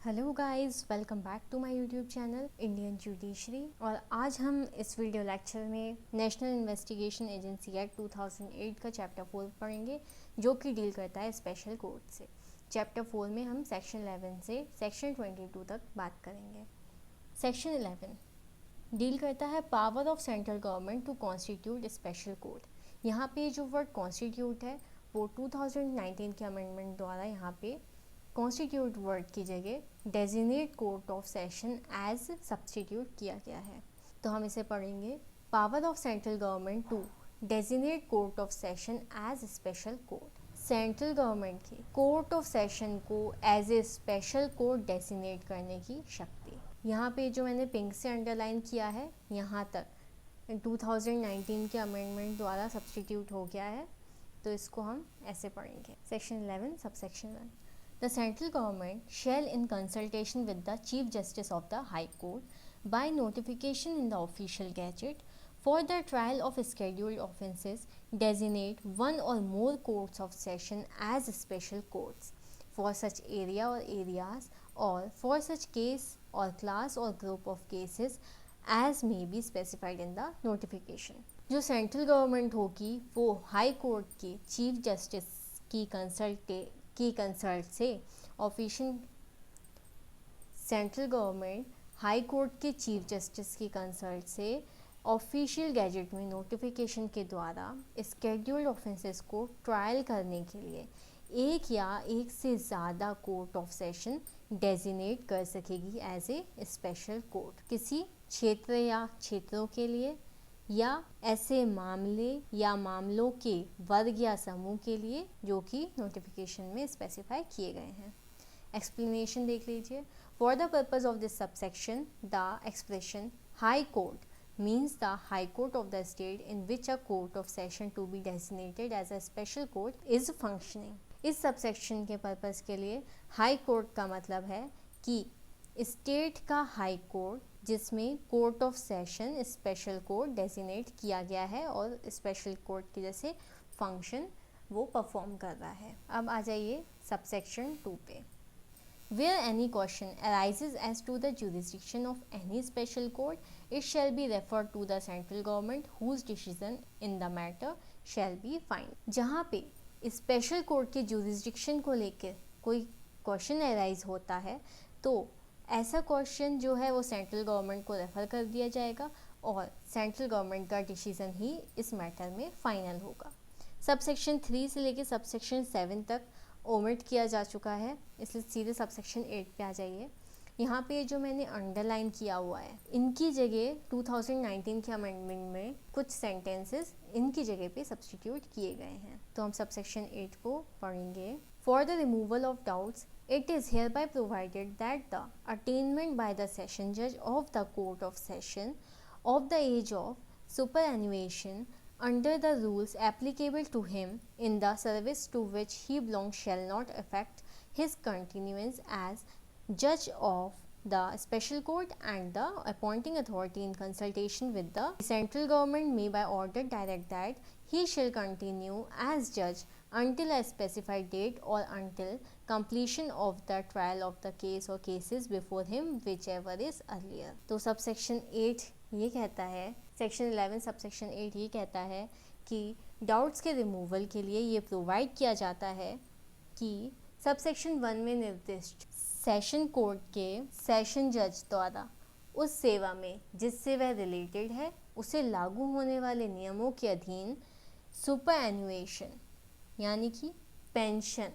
Hello guys, welcome back to my YouTube channel Indian judiciary. और आज हम इस वीडियो लेक्चर में नेशनल इन्वेस्टिगेशन एजेंसी एक्ट 2008 का चैप्टर 4 पढ़ेंगे, जो कि डील करता है स्पेशल कोर्ट से। चैप्टर 4 में हम सेक्शन 11 से सेक्शन 22 तक बात करेंगे। सेक्शन 11 डील करता है power of central government to constitute special court. यहाँ पे जो वर्ड कॉन्स्टिट्यूट है वो 2019 के अमेंडमेंट द्वारा यहाँ पे कॉन्स्टिट्यूट वर्ड की जगह designate court of session as substitute किया गया है। तो हम इसे पढ़ेंगे, power of central government to designate court of session as special court. Central government की कोर्ट ऑफ सेशन को as a special court designate करने की शक्ति। यहाँ पे जो मैंने पिंक से अंडरलाइन किया है, यहाँ तक 2019 के अमेंडमेंट द्वारा सब्स्टिट्यूट हो गया है, तो इसको हम ऐसे पढ़ेंगे। Section 11 subsection 1, The central government shall, in consultation with the Chief Justice of the High Court, by notification in the official gazette, for the trial of scheduled offences, designate one or more courts of session as special courts for such area or areas, or for such case or class or group of cases as may be specified in the notification. जो central government होगी वो high court के chief justice की consult से official central government high court के chief justice की consult से official gazette में नोटिफिकेशन के द्वारा स्केड्यूल्ड ऑफेंसेस को ट्रायल करने के लिए एक या एक से ज़्यादा कोर्ट ऑफ सेशन डेजिग्नेट कर सकेगी एज ए स्पेशल कोर्ट, किसी क्षेत्र या क्षेत्रों के लिए या ऐसे मामले या मामलों के वर्ग या समूह के लिए जो कि नोटिफिकेशन में स्पेसिफाई किए गए हैं। एक्सप्लेनेशन देख लीजिए। For the purpose of this subsection the expression high court means the high court of the state in which a court of session to be designated as a special court is functioning. इस subsection के purpose के लिए high court का मतलब है कि state का high court जिसमें court of session special court designate किया गया है और स्पेशल कोर्ट की जैसे फंक्शन वो परफॉर्म कर रहा है। अब आ जाइए सबसेक्शन 2 पे। Where any question arises as to the jurisdiction of any special court, it shall be referred to the central government whose decision in the matter shall be final. जहाँ पे special court के jurisdiction को लेकर कोई question arise होता है तो ऐसा क्वेश्चन जो है वो सेंट्रल गवर्नमेंट को रेफ़र कर दिया जाएगा और सेंट्रल गवर्नमेंट का डिसीजन ही इस मैटर में फाइनल होगा। सबसेक्शन 3 से लेकर सबसेक्शन 7 तक ओमिट किया जा चुका है, इसलिए सीधे सबसेक्शन 8 पे आ जाइए। यहाँ पे जो मैंने अंडरलाइन किया हुआ है, इनकी जगह 2019 के अमेंडमेंट में कुछ सेंटेंसेस इनकी जगह पे सब्स्टिट्यूट किए गए हैं। तो हम सबसेक्शन 8 को पढ़ेंगे। For the removal of doubts it is hereby provided that the attainment by the session judge of the court of session of the age of superannuation under the rules applicable to him in the service to which he belongs shall not affect his continuance as judge of the special court, and the appointing authority in consultation with the central government may by order direct that he shall continue as judge until a specified date or until completion of the trial of the case or cases before him whichever is earlier। तो subsection 8 ये कहता है, section 11 subsection 8 ये कहता है कि doubts के removal के लिए ये प्रोवाइड किया जाता है कि सबसेक्शन 1 में निर्दिष्ट सेशन कोर्ट के सेशन जज द्वारा उस सेवा में जिससे वह रिलेटेड है उसे लागू होने वाले नियमों के अधीन सुपर एनुएशन यानी कि पेंशन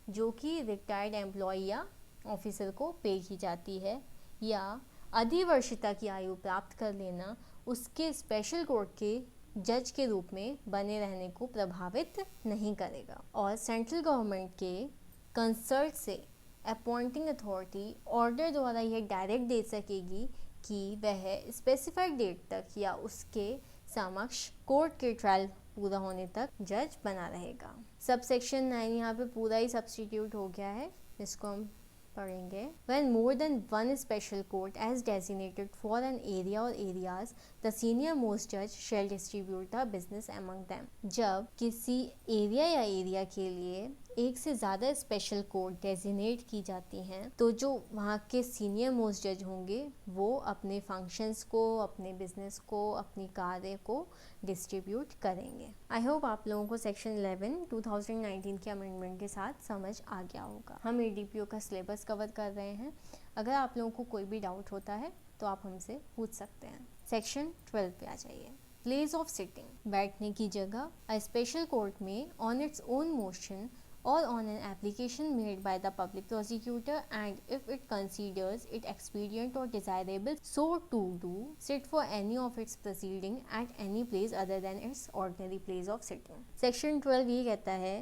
जो कि रिटायर्ड एम्प्लॉय या ऑफिसर को पे की जाती है या अधिवर्षिता की आयु प्राप्त कर लेना उसके स्पेशल कोर्ट के जज के रूप में बने रहने को प्रभावित नहीं करेगा। और सेंट्रल गवर्नमेंट के कंसल्ट से अपॉइंटिंग अथॉरिटी ऑर्डर द्वारा यह डायरेक्ट दे सकेगी कि वह स्पेसिफाइड डेट तक या उसके समक्ष कोर्ट के ट्रायल पूरा होने तक जज बना रहेगा। सबसेक्शन 9 यहाँ पे पूरा ही सब्स्टिट्यूट हो गया है, इसको हम पढ़ेंगे। When more than one special court as designated for an area or areas, the senior most judge shall distribute the business among them। जब किसी एरिया या एरिया के लिए एक से ज़्यादा स्पेशल कोर्ट डेजिनेट की जाती हैं तो जो वहाँ के सीनियर मोस्ट जज होंगे वो अपने फंक्शंस को, अपने बिजनेस को, अपनी कार्य को डिस्ट्रीब्यूट करेंगे। आई होप आप लोगों को सेक्शन 11 2019 के अमेंडमेंट के साथ समझ आ गया होगा। हम एडीपीओ का सिलेबस कवर कर रहे हैं। अगर आप लोगों को कोई भी डाउट होता है तो आप हमसे पूछ सकते हैं। सेक्शन 12 पे आ जाइए। प्लेस ऑफ सिटिंग, बैठने की जगह। अ स्पेशल कोर्ट में on its own motion or on an application made by the public prosecutor, and if it considers it expedient or desirable so to do, sit for any of its proceeding at any place other than its ordinary place of sitting. Section 12 ये कहता है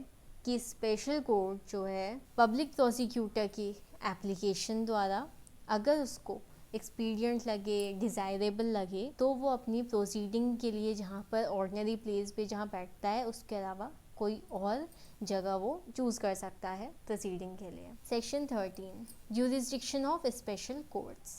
कि special court जो है public prosecutor की application द्वारा अगर उसको एक्सपीडियंट लगे, डिज़ायरेबल लगे, तो वो अपनी प्रोसीडिंग के लिए जहाँ पर ऑर्डिनरी प्लेस पे जहाँ बैठता है उसके अलावा कोई और जगह वो चूज कर सकता है प्रोसीडिंग के लिए। Section 13 jurisdiction of special courts,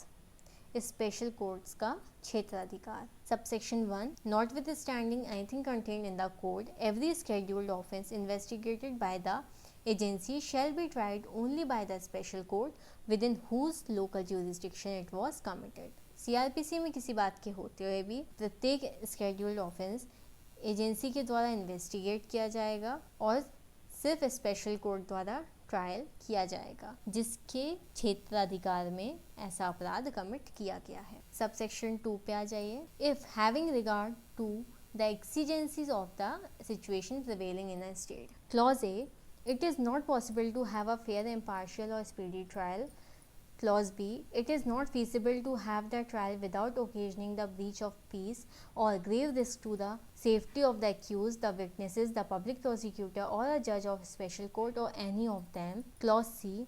special courts का क्षेत्राधिकार। Subsection 1 notwithstanding anything contained in the code, every scheduled offence investigated by the agency shall be tried only by the special court within whose local jurisdiction it was committed. CRPC में किसी बात के होते हुए भी प्रत्येक scheduled offense एजेंसी के द्वारा इन्वेस्टिगेट किया जाएगा और सिर्फ स्पेशल कोर्ट द्वारा ट्रायल किया जाएगा जिसके क्षेत्राधिकार में ऐसा अपराध कमिट किया गया है। सबसेक्शन 2 पे आ जाइए। If having regard to the exigencies of the situation prevailing in a state. Clause A, it is not possible to have a fair, impartial or speedy trial. Clause B, it is not feasible to have the trial without occasioning the breach of peace or grave risk to the safety of the accused, the witnesses, the public prosecutor or a judge of special court or any of them. Clause C,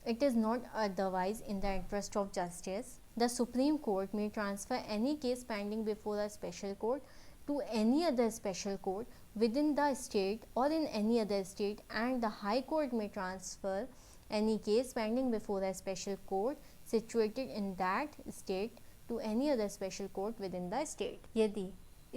it is not otherwise in the interest of justice. The Supreme Court may transfer any case pending before a special court to any other special court within the state or in any other state, and the High Court may transfer any case pending before a special court situated in that state to any other special court within the state. यदि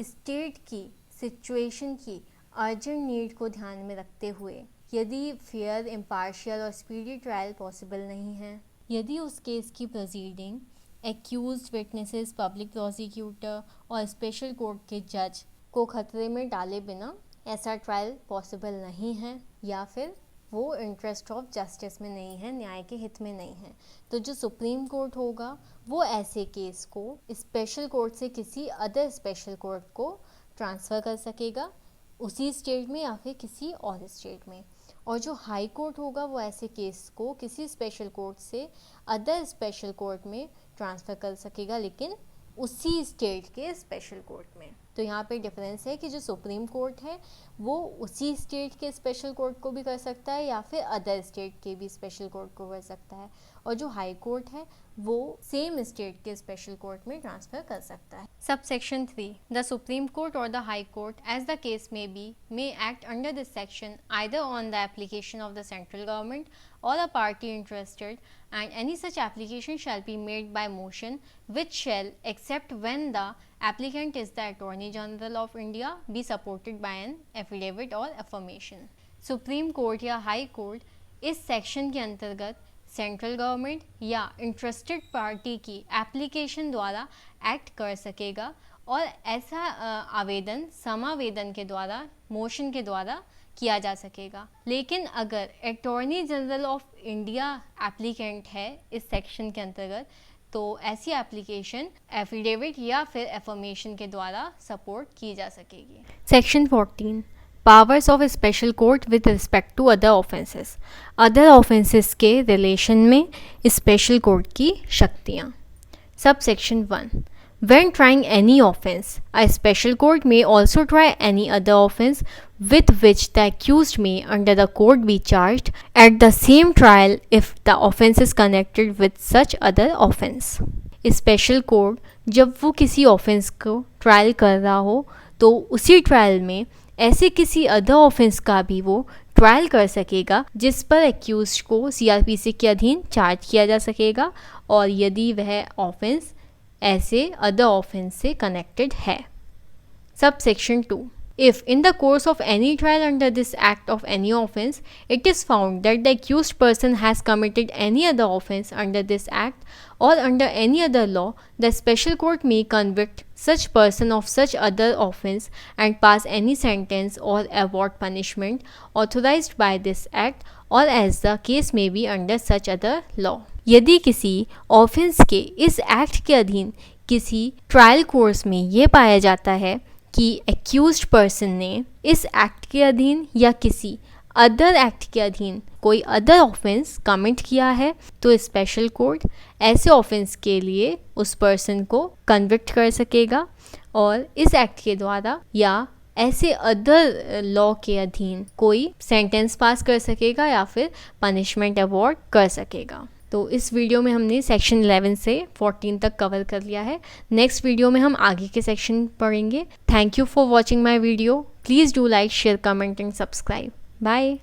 state की situation की urgent need को ध्यान में रखते हुए यदि fair, impartial और स्पीडी ट्रायल पॉसिबल नहीं है, यदि उस केस की proceeding accused, witnesses, public prosecutor और स्पेशल कोर्ट के जज को खतरे में डाले बिना ऐसा ट्रायल पॉसिबल नहीं है या फिर वो इंटरेस्ट ऑफ जस्टिस में नहीं है, न्याय के हित में नहीं है, तो जो सुप्रीम कोर्ट होगा वो ऐसे केस को स्पेशल कोर्ट से किसी अदर स्पेशल कोर्ट को ट्रांसफ़र कर सकेगा उसी स्टेट में या फिर किसी और स्टेट में। और जो हाई कोर्ट होगा वो ऐसे केस को किसी स्पेशल कोर्ट से अदर स्पेशल कोर्ट में ट्रांसफ़र कर सकेगा लेकिन उसी स्टेट के स्पेशल कोर्ट में। तो यहाँ पे डिफरेंस है कि जो सुप्रीम कोर्ट है वो उसी स्टेट के स्पेशल कोर्ट को भी कर सकता है या फिर अदर स्टेट के भी स्पेशल कोर्ट को कर सकता है, और जो हाई कोर्ट है वो सेम स्टेट के स्पेशल कोर्ट में ट्रांसफ़र कर सकता है। सबसेक्शन 3 द सुप्रीम कोर्ट और the high court as the case may be may act under this section either on the application of the central government or a party interested, and any such application shall be made by motion which shall, except when the applicant is the Attorney General of India, be supported by an affidavit or affirmation. Supreme court या high court इस section के अंतर्गत central government या interested party की application द्वारा act कर सकेगा और ऐसा आवेदन समावेदन के द्वारा, मोशन के द्वारा किया जा सकेगा। लेकिन अगर attorney general of India applicant है इस सेक्शन के अंतर्गत तो ऐसी एप्लीकेशन एफिडेविट या फिर एफर्मेशन के द्वारा सपोर्ट की जा सकेगी। Section 14 powers of special court with respect to other offences, other offences के रिलेशन में स्पेशल कोर्ट की शक्तियाँ। Subsection 1 When trying any offense, a special court may also try any other offense with which the accused may under the code be charged at the same trial if the offense is connected with such other offense. Special court जब वो किसी offence को trial कर रहा हो तो उसी trial में ऐसे किसी अदर ऑफेंस का भी वो ट्रायल कर सकेगा जिस पर एक्यूज को CRPC के अधीन चार्ज किया जा सकेगा और यदि वह ऑफेंस ऐसे अदर ऑफेंस से कनेक्टेड है। Sub section 2 If in the course of any trial under this act of any offense, it is found that the accused person has committed any other offense under this act or under any other law, the special court may convict such person of such other offense and pass any sentence or award punishment authorized by this act or as the case may be under such other law. यदि किसी offence के इस act के अधीन किसी trial course में ये पाया जाता है कि एक्यूज्ड पर्सन ने इस एक्ट के अधीन या किसी अदर एक्ट के अधीन कोई अदर ऑफेंस कमिट किया है, तो स्पेशल कोर्ट ऐसे ऑफेंस के लिए उस पर्सन को कन्विक्ट कर सकेगा और इस एक्ट के द्वारा या ऐसे अदर लॉ के अधीन कोई सेंटेंस पास कर सकेगा या फिर पनिशमेंट अवॉर्ड कर सकेगा। तो इस वीडियो में हमने सेक्शन 11 से 14 तक कवर कर लिया है। नेक्स्ट वीडियो में हम आगे के सेक्शन पढ़ेंगे। Thank you for watching my video. Please do like, share, comment and subscribe. Bye.